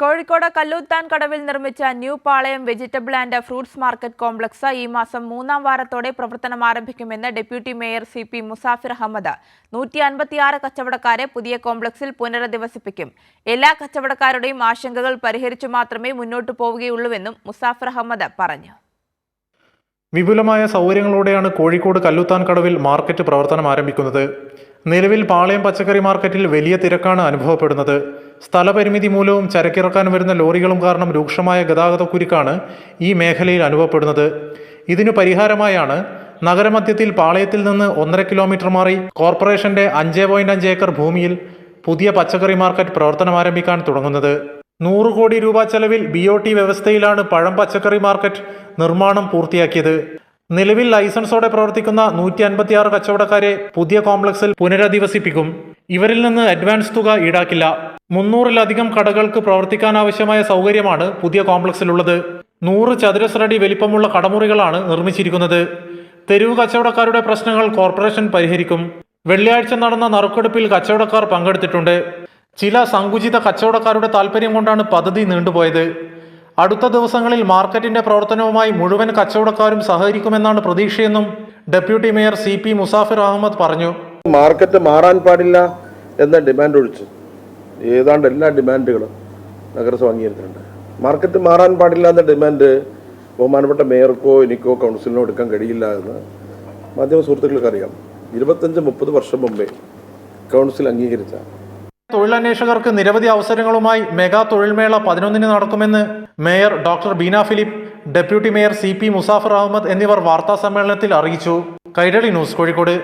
കോഴിക്കോട് കല്ലൂത്താൻ കടവിൽ നിർമ്മിച്ച new Palayam vegetable and fruits market complex ഈ മാസം 3-ാം വാരത്തോടെ പ്രവർത്തനം ആരംഭിക്കുമെന്ന് deputy mayor CP Musafir Ahammed. 156 കച്ചവടക്കാരെ പുതിയ കോംപ്ലക്സിൽ പുനരധിവസിപ്പിക്കും. എല്ലാ കച്ചവടക്കാരുടെയും ആശങ്കകൾ പരിഹരിച്ചു മാത്രമേ മുന്നോട്ടു പോവുകയുള്ളൂവെന്നും മുസാഫിർ അഹമ്മദ് പറഞ്ഞു. വിപുലമായ സൗകര്യങ്ങളോടെയാണ് കോഴിക്കോട് കല്ലൂത്താൻ കടവിൽ മാർക്കറ്റ് പ്രവർത്തനം ആരംഭിക്കുന്നത്. നിലവിൽ പാളയം പച്ചക്കറി മാർക്കറ്റിൽ വലിയ തിരക്കാണ് അനുഭവപ്പെടുന്നത്. സ്ഥലപരിമിതി മൂലവും ചരക്കിറക്കാൻ വരുന്ന ലോറികളും കാരണം രൂക്ഷമായ ഗതാഗതക്കുരുക്കാണ് ഈ മേഖലയിൽ അനുഭവപ്പെടുന്നത്. ഇതിനു പരിഹാരമായാണ് നഗരമധ്യത്തിൽ പാളയത്തിൽ നിന്ന് 1.5 കിലോമീറ്റർ മാറി കോർപ്പറേഷന്റെ 5.5 ഏക്കർ ഭൂമിയിൽ പുതിയ പച്ചക്കറി മാർക്കറ്റ് പ്രവർത്തനം ആരംഭിക്കാൻ തുടങ്ങുന്നത്. 100 കോടി രൂപ ചെലവിൽ BOT വ്യവസ്ഥയിലാണ് പഴം പച്ചക്കറി മാർക്കറ്റ് നിർമ്മാണം പൂർത്തിയാക്കിയത്. നിലവിൽ ലൈസൻസോടെ പ്രവർത്തിക്കുന്ന 156 കച്ചവടക്കാരെ പുതിയ കോംപ്ലക്സിൽ പുനരധിവസിപ്പിക്കും. ഇവരിൽ നിന്ന് അഡ്വാൻസ് തുക ഈടാക്കില്ല. 300-ലധികം കടകൾക്ക് പ്രവർത്തിക്കാനാവശ്യമായ സൗകര്യമാണ് പുതിയ കോംപ്ലക്സിലുള്ളത്. 100 ചതുരശ്ര അടി വലിപ്പമുള്ള കടമുറികളാണ് നിർമ്മിച്ചിരിക്കുന്നത്. തെരുവ് കച്ചവടക്കാരുടെ പ്രശ്നങ്ങൾ കോർപ്പറേഷൻ പരിഹരിക്കും. വെള്ളിയാഴ്ച നടന്ന നറുക്കെടുപ്പിൽ കച്ചവടക്കാർ പങ്കെടുത്തിട്ടുണ്ട്. ചില സങ്കുചിത കച്ചവടക്കാരുടെ താൽപര്യം കൊണ്ടാണ് പദ്ധതി നീണ്ടുപോയത്. അടുത്ത ദിവസങ്ങളിൽ മാർക്കറ്റിന്റെ പ്രവർത്തനവുമായി മുഴുവൻ കച്ചവടക്കാരും സഹകരിക്കുമെന്നാണ് പ്രതീക്ഷയെന്നും deputy mayor CP Musafir Ahammed പറഞ്ഞു. മാർക്കറ്റ് മാറാൻ പാടില്ല എന്ന ഡിമാൻഡ് ഒഴിച്ച് ഏതാണ്ട് എല്ലാ ഡിമാൻഡുകളും നഗരസഭ അംഗീകരിച്ചിട്ടുണ്ട്. മാർക്കറ്റ് മാറാൻ പാടില്ല എന്ന ഡിമാൻഡ് ബഹുമാനപ്പെട്ട മേയർക്കോ എനിക്കോ കൗൺസിലിനോ എടുക്കാൻ കഴിയില്ല എന്ന് മാധ്യമ സുഹൃത്തുക്കൾക്ക് അറിയാം. 25-30 വർഷം മുമ്പേ കൗൺസിൽ അംഗീകരിച്ച തൊഴിലന്വേഷകർക്ക് നിരവധി അവസരങ്ങളുമായി മെഗാ തൊഴിൽമേള 11-ന് നടക്കുമെന്ന് mayor doctor Beena Philip, deputy mayor CP Musafir Ahammed എന്നിവർ വാർത്താ സമ്മേളനത്തിൽ അറിയിച്ചു. കൈരളി ന്യൂസ്, കോഴിക്കോട്.